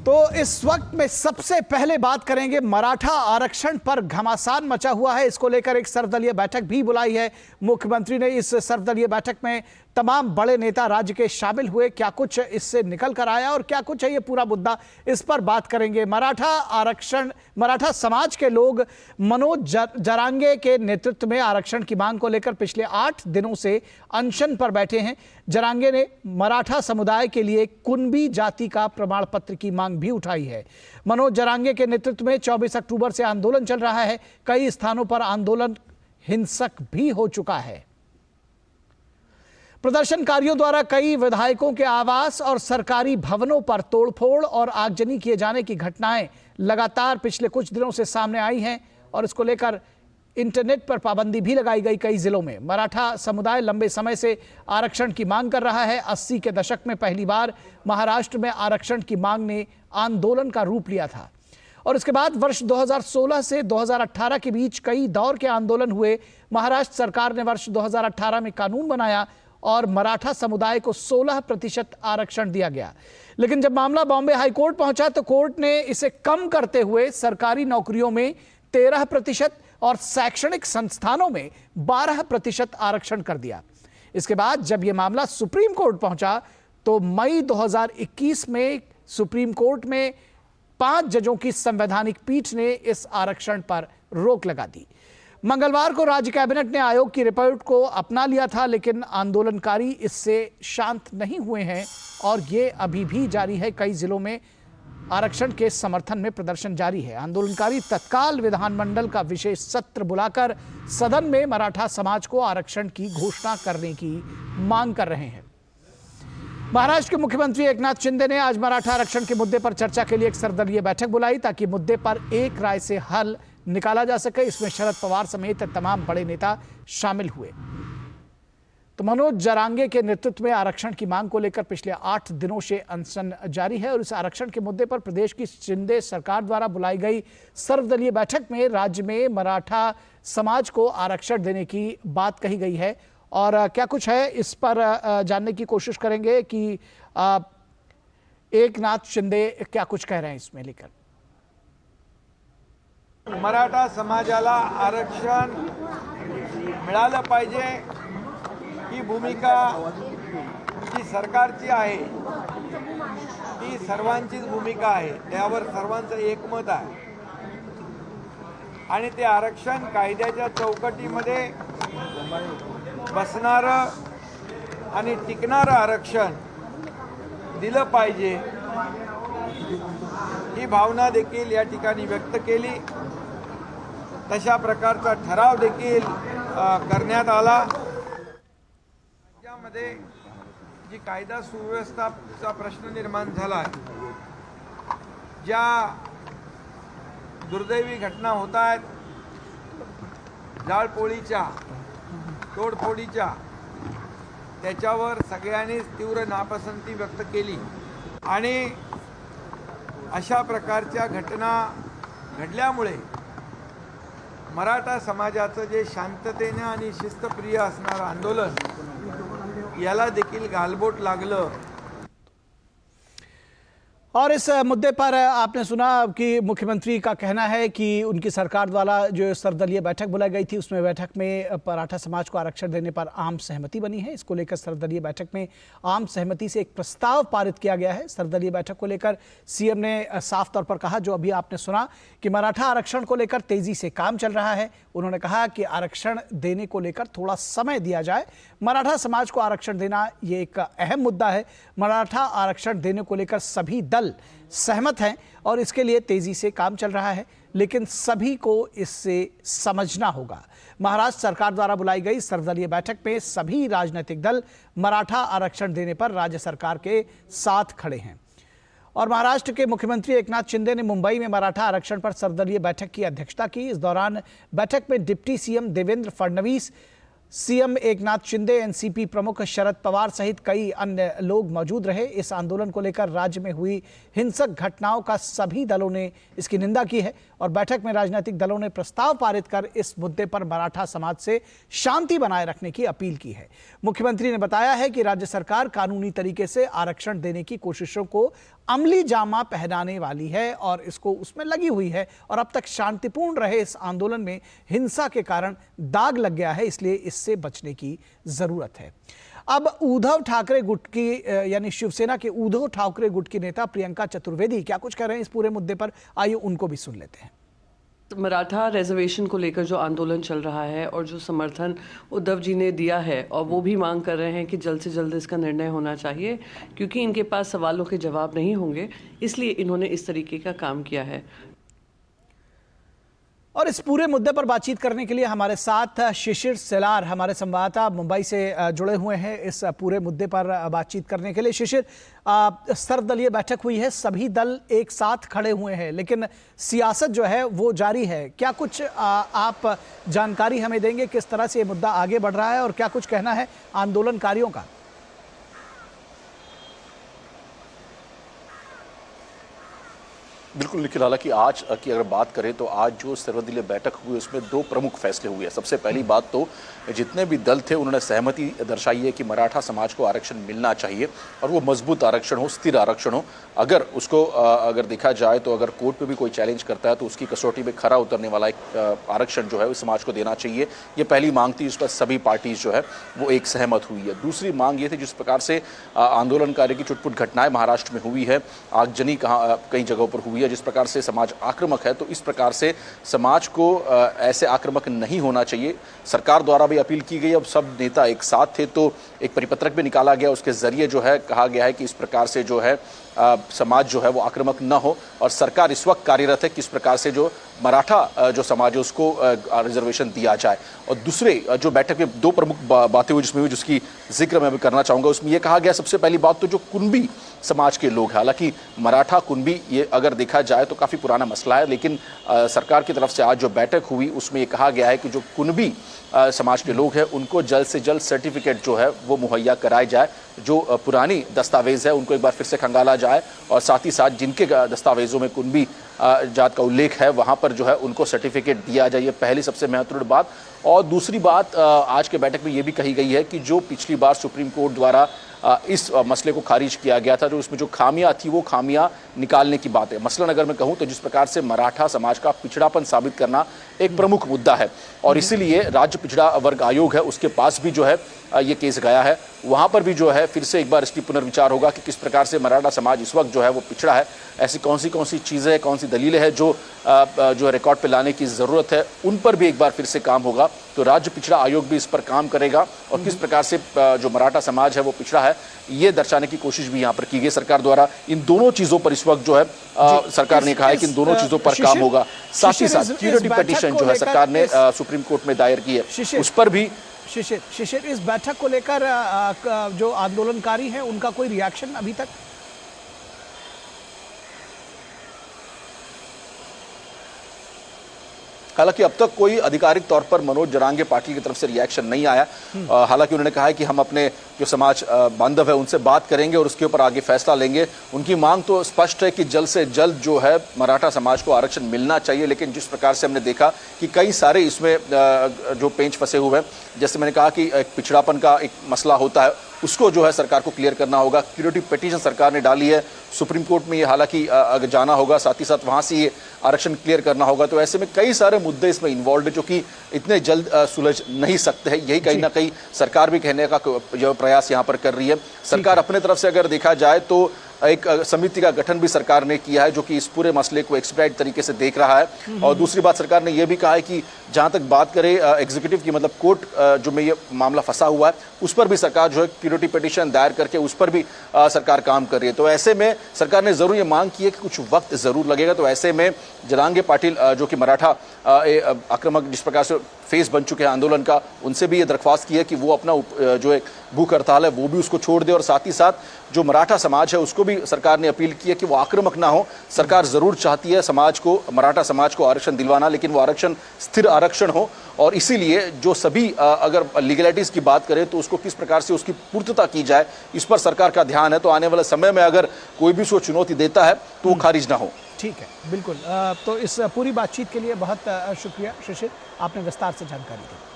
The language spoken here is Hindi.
तो इस वक्त में सबसे पहले बात करेंगे मराठा आरक्षण पर घमासान मचा हुआ है। इसको लेकर एक सर्वदलीय बैठक भी बुलाई है। मुख्यमंत्री ने इस सर्वदलीय बैठक में तमाम बड़े नेता राज्य के शामिल हुए। क्या कुछ इससे निकल कर आया और क्या कुछ है ये पूरा मुद्दा, इस पर बात करेंगे। मराठा आरक्षण, मराठा समाज के लोग मनोज जरांगे के नेतृत्व में आरक्षण की मांग को लेकर पिछले 8 दिनों से अनशन पर बैठे हैं। जरांगे ने मराठा समुदाय के लिए कुणबी जाति का प्रमाण पत्र की मांग भी उठाई है। मनोज जरांगे के नेतृत्व में 24 अक्टूबर से आंदोलन चल रहा है। कई स्थानों पर आंदोलन हिंसक भी हो चुका है। प्रदर्शनकारियों द्वारा कई विधायकों के आवास और सरकारी भवनों पर तोड़फोड़ और आगजनी किए जाने की घटनाएं लगातार पिछले कुछ दिनों से सामने आई हैं और इसको लेकर इंटरनेट पर पाबंदी भी लगाई गई। कई जिलों में मराठा समुदाय लंबे समय से आरक्षण की मांग कर रहा है। 80 के दशक में पहली बार महाराष्ट्र में आरक्षण की मांग ने आंदोलन का रूप लिया था और इसके बाद वर्ष 2016 से 2018 के बीच कई दौर के आंदोलन हुए। महाराष्ट्र सरकार ने वर्ष 2018 में कानून बनाया और मराठा समुदाय को 16% आरक्षण दिया गया, लेकिन जब मामला बॉम्बे हाईकोर्ट पहुंचा तो कोर्ट ने इसे कम करते हुए सरकारी नौकरियों में 13% और शैक्षणिक संस्थानों में 12% आरक्षण कर दिया। इसके बाद जब यह मामला सुप्रीम कोर्ट पहुंचा तो मई 2021 में सुप्रीम कोर्ट में 5 जजों की संवैधानिक पीठ ने इस आरक्षण पर रोक लगा दी। मंगलवार को राज्य कैबिनेट ने आयोग की रिपोर्ट को अपना लिया था, लेकिन आंदोलनकारी इससे शांत नहीं हुए हैं और ये अभी भी जारी है। कई जिलों में आरक्षण के समर्थन में प्रदर्शन जारी है। आंदोलनकारी तत्काल विधानमंडल का विशेष सत्र बुलाकर सदन में मराठा समाज को आरक्षण की घोषणा करने की मांग कर रहे हैं। महाराष्ट्र के मुख्यमंत्री एकनाथ शिंदे ने आज मराठा आरक्षण के मुद्दे पर चर्चा के लिए एक सर्वदलीय बैठक बुलाई ताकि मुद्दे पर एक राय से हल निकाला जा सके। इसमें शरद पवार समेत तमाम बड़े नेता शामिल हुए। तो मनोज जरांगे के नेतृत्व में आरक्षण की मांग को लेकर पिछले 8 दिनों से अनशन जारी है और इस आरक्षण के मुद्दे पर प्रदेश की शिंदे सरकार द्वारा बुलाई गई सर्वदलीय बैठक में राज्य में मराठा समाज को आरक्षण देने की बात कही गई है। और क्या कुछ है इस पर जानने की कोशिश करेंगे कि एकनाथ शिंदे क्या कुछ कह रहे हैं इसमें लेकर। मराठा समाजाला आरक्षण मिळालं पाहिजे ही भूमिका जी सरकारची आहे ती सर्वांचीच भूमिका आहे, त्यावर सर्वांचं एकमत आहे आणि ते आरक्षण कायद्याच्या चौकटीमध्ये बसणारं आणि टिकणारं आरक्षण दिलं पाहिजे ही भावना देखील या ठिकाणी व्यक्त केली। तशा प्रकारचा ठराव देखील करण्यात आला। राज्यामध्ये जी कायदा सुव्यवस्थेचा प्रश्न निर्माण झाला आहे, ज्या दुर्दैवी घटना होत आहेत, जाळपोळीच्या, तोडफोडीच्या, त्याच्यावर सगळ्यांनीच तीव्र नापसंती व्यक्त केली आणि अशा प्रकारच्या घटना घडल्यामुळे मराठा समाजाचं जे शांततेने आणि शिस्तप्रिय असणारं आंदोलन याला देखील गालबोट लागलं। और इस मुद्दे पर आपने सुना कि मुख्यमंत्री का कहना है कि उनकी सरकार द्वारा जो सर्वदलीय बैठक बुलाई गई थी उसमें बैठक में मराठा समाज को आरक्षण देने पर आम सहमति बनी है। इसको लेकर सर्वदलीय बैठक में आम सहमति से एक प्रस्ताव पारित किया गया है। सर्वदलीय बैठक को लेकर सीएम ने साफ तौर पर कहा, जो अभी आपने सुना, कि मराठा आरक्षण को लेकर तेजी से काम चल रहा है। उन्होंने कहा कि आरक्षण देने को लेकर थोड़ा समय दिया जाए। मराठा समाज को आरक्षण देना ये एक अहम मुद्दा है। मराठा आरक्षण देने को लेकर सभी दल सहमत हैं और इसके लिए तेजी से काम चल रहा है, लेकिन सभी को इससे समझना होगा। महाराष्ट्र सरकार द्वारा बुलाई गई सर्वदलीय बैठक में सभी राजनीतिक दल मराठा आरक्षण देने पर राज्य सरकार के साथ खड़े हैं। और महाराष्ट्र के मुख्यमंत्री एकनाथ शिंदे ने मुंबई में मराठा आरक्षण पर सर्वदलीय बैठक की अध्यक्षता की। इस दौरान बैठक में deputy CM Devendra Fadnavis, CM Eknath Shinde, NCP प्रमुख शरद पवार सहित कई अन्य लोग मौजूद रहे। इस आंदोलन को लेकर राज्य में हुई हिंसक घटनाओं का सभी दलों ने इसकी निंदा की है और बैठक में राजनीतिक दलों ने प्रस्ताव पारित कर इस मुद्दे पर मराठा समाज से शांति बनाए रखने की अपील की है। मुख्यमंत्री ने बताया है कि राज्य सरकार कानूनी तरीके से आरक्षण देने की कोशिशों को अमली जामा पहनाने वाली है और इसको उसमें लगी हुई है और अब तक शांतिपूर्ण रहे इस आंदोलन में हिंसा के कारण दाग लग गया है, इसलिए इससे बचने की जरूरत है। अब उद्धव ठाकरे गुट की यानी शिवसेना के उद्धव ठाकरे गुट की नेता प्रियंका चतुर्वेदी क्या कुछ कह रहे हैं इस पूरे मुद्दे पर, आइए उनको भी सुन लेते हैं। मराठा रिजर्वेशन को लेकर जो आंदोलन चल रहा है और जो समर्थन उद्धव जी ने दिया है, और वो भी मांग कर रहे हैं कि जल्द से जल्द इसका निर्णय होना चाहिए, क्योंकि इनके पास सवालों के जवाब नहीं होंगे, इसलिए इन्होंने इस तरीके का काम किया है। और इस पूरे मुद्दे पर बातचीत करने के लिए हमारे साथ शिशिर सेलार हमारे संवाददाता मुंबई से जुड़े हुए हैं इस पूरे मुद्दे पर बातचीत करने के लिए। शिशिर, सर्वदलीय बैठक हुई है, सभी दल एक साथ खड़े हुए हैं, लेकिन सियासत जो है वो जारी है। क्या कुछ आप जानकारी हमें देंगे किस तरह से ये मुद्दा आगे बढ़ रहा है और क्या कुछ कहना है आंदोलनकारियों का? बिल्कुल निखिल, हालांकि आज की अगर बात करें तो आज जो सर्वदलीय बैठक हुई उसमें दो प्रमुख फैसले हुए हैं। सबसे पहली बात तो जितने भी दल थे उन्होंने सहमति दर्शाई है कि मराठा समाज को आरक्षण मिलना चाहिए और वो मजबूत आरक्षण हो, स्थिर आरक्षण हो। अगर उसको अगर देखा जाए तो अगर कोर्ट पे भी कोई चैलेंज करता है तो उसकी कसौटी में खरा उतरने वाला एक आरक्षण जो है वो समाज को देना चाहिए। ये पहली मांग थी, इस पर सभी पार्टीज जो है वो एक सहमत हुई है। दूसरी मांग ये थी, जिस प्रकार से आंदोलनकारी की छुटपुट घटनाएं महाराष्ट्र में हुई है, आगजनी कई जगहों पर हुई है, जिस प्रकार से समाज आक्रामक है, तो इस प्रकार से समाज को ऐसे आक्रामक नहीं होना चाहिए। सरकार द्वारा भी अपील की गई, अब सब नेता एक साथ थे तो एक परिपत्रक भी निकाला गया, उसके जरिए जो है कहा गया है कि इस प्रकार से जो है समाज जो है वो आक्रामक न हो और सरकार इस वक्त कार्यरत है किस प्रकार से जो मराठा जो समाज है उसको रिजर्वेशन दिया जाए। और दूसरे जो बैठक में दो प्रमुख बातें हुई जिसमें हुई, जिसकी जिक्र मैं भी करना चाहूँगा, उसमें यह कहा गया सबसे पहली बात तो जो कुनबी समाज के लोग हैं, हालांकि मराठा कुनबी ये अगर देखा जाए तो काफ़ी पुराना मसला है, लेकिन सरकार की तरफ से आज जो बैठक हुई उसमें ये कहा गया है कि जो कुनबी समाज के लोग हैं उनको जल्द से जल्द सर्टिफिकेट जो है वो मुहैया कराए जाए। जो पुरानी दस्तावेज है उनको एक बार फिर से खंगाला जाए और साथ ही साथ जिनके दस्तावेजों में कुनबी जात का उल्लेख है वहाँ पर जो है उनको सर्टिफिकेट दिया जाए। पहली सबसे महत्वपूर्ण बात। और दूसरी बात आज के बैठक में ये भी कही गई है कि जो पिछली बार सुप्रीम कोर्ट द्वारा इस मसले को खारिज किया गया था, जो उसमें जो खामियां थी वो खामियां निकालने की बात है। मसलन अगर मैं कहूं तो जिस प्रकार से मराठा समाज का पिछड़ापन साबित करना एक प्रमुख मुद्दा है और इसीलिए राज्य पिछड़ा वर्ग आयोग है उसके पास भी जो है ये केस गया है, वहां पर भी जो है फिर से एक बार इसकी पुनर्विचार होगा कि किस प्रकार से मराठा समाज इस वक्त जो है वो पिछड़ा है, ऐसी कौन सी चीज़ें, कौन सी दलीलें हैं जो रिकॉर्ड पे लाने की ज़रूरत है, उन पर भी एक बार फिर से काम होगा। तो राज्य पिछड़ा आयोग भी इस पर काम करेगा और किस प्रकार से जो मराठा समाज है वो पिछड़ा है ये दर्शाने की कोशिश भी यहाँ पर की गई सरकार द्वारा। इन दोनों चीज़ों पर इस वक्त जो है सरकार ने कहा है कि इन दोनों चीज़ों पर काम होगा। साथ ही साथ क्यूरिटी पिटीशन जो है सरकार ने सुप्रीम कोर्ट में दायर की है उस पर भी। शिशिर, इस बैठक को लेकर जो आंदोलनकारी हैं उनका कोई रिएक्शन अभी तक? हालांकि अब तक कोई आधिकारिक तौर पर मनोज जरांगे पाटिल की तरफ से रिएक्शन नहीं आया। हालांकि उन्होंने कहा है कि हम अपने जो समाज बांधव है उनसे बात करेंगे और उसके ऊपर आगे फैसला लेंगे। उनकी मांग तो स्पष्ट है कि जल्द से जल्द जो है मराठा समाज को आरक्षण मिलना चाहिए, लेकिन जिस प्रकार से हमने देखा कि कई सारे इसमें जो पेंच फंसे हुए हैं, जैसे मैंने कहा कि एक पिछड़ापन का एक मसला होता है उसको जो है सरकार को क्लियर करना होगा। क्यूरिटी पिटीशन सरकार ने डाली है सुप्रीम कोर्ट में, ये हालांकि जाना होगा, साथ ही साथ वहां से ये आरक्षण क्लियर करना होगा। तो ऐसे में कई सारे मुद्दे इसमें इन्वॉल्व है जो कि इतने जल्द सुलझ नहीं सकते हैं। यही कहीं ना कहीं सरकार भी कहने का जो प्रयास यहाँ पर कर रही है। सरकार अपने तरफ से अगर देखा जाए तो एक समिति का गठन भी सरकार ने किया है जो कि इस पूरे मसले को एक्सपर्ट तरीके से देख रहा है। और दूसरी बात सरकार ने यह भी कहा है कि जहां तक बात करें एग्जीक्यूटिव की, मतलब कोर्ट जो में ये मामला फंसा हुआ है उस पर भी सरकार जो है क्यूरिटी पिटीशन दायर करके उस पर भी सरकार काम कर रही है। तो ऐसे में सरकार ने जरूर ये मांग की है कि कुछ वक्त जरूर लगेगा। तो ऐसे में जरांगे पाटिल जो कि मराठा आक्रामक जिस प्रकार से फेस बन चुके हैं आंदोलन का, उनसे भी ये दरख्वास्त की है कि वो अपना जो एक भूख हड़ताल है वो भी उसको छोड़ दे और साथ ही साथ जो मराठा समाज है उसको भी सरकार ने अपील की है कि वो आक्रामक ना हो। सरकार जरूर चाहती है समाज को, मराठा समाज को आरक्षण दिलवाना, लेकिन वो आरक्षण स्थिर आरक्षण हो और इसीलिए जो सभी अगर लीगलिटीज की बात करें तो उसको किस प्रकार से उसकी पूर्तता की जाए इस पर सरकार का ध्यान है। तो आने वाले समय में अगर कोई भी उसको चुनौती देता है तो वो खारिज ना हो। ठीक है, बिल्कुल। तो इस पूरी बातचीत के लिए बहुत शुक्रिया शिशिर, आपने विस्तार से जानकारी दी।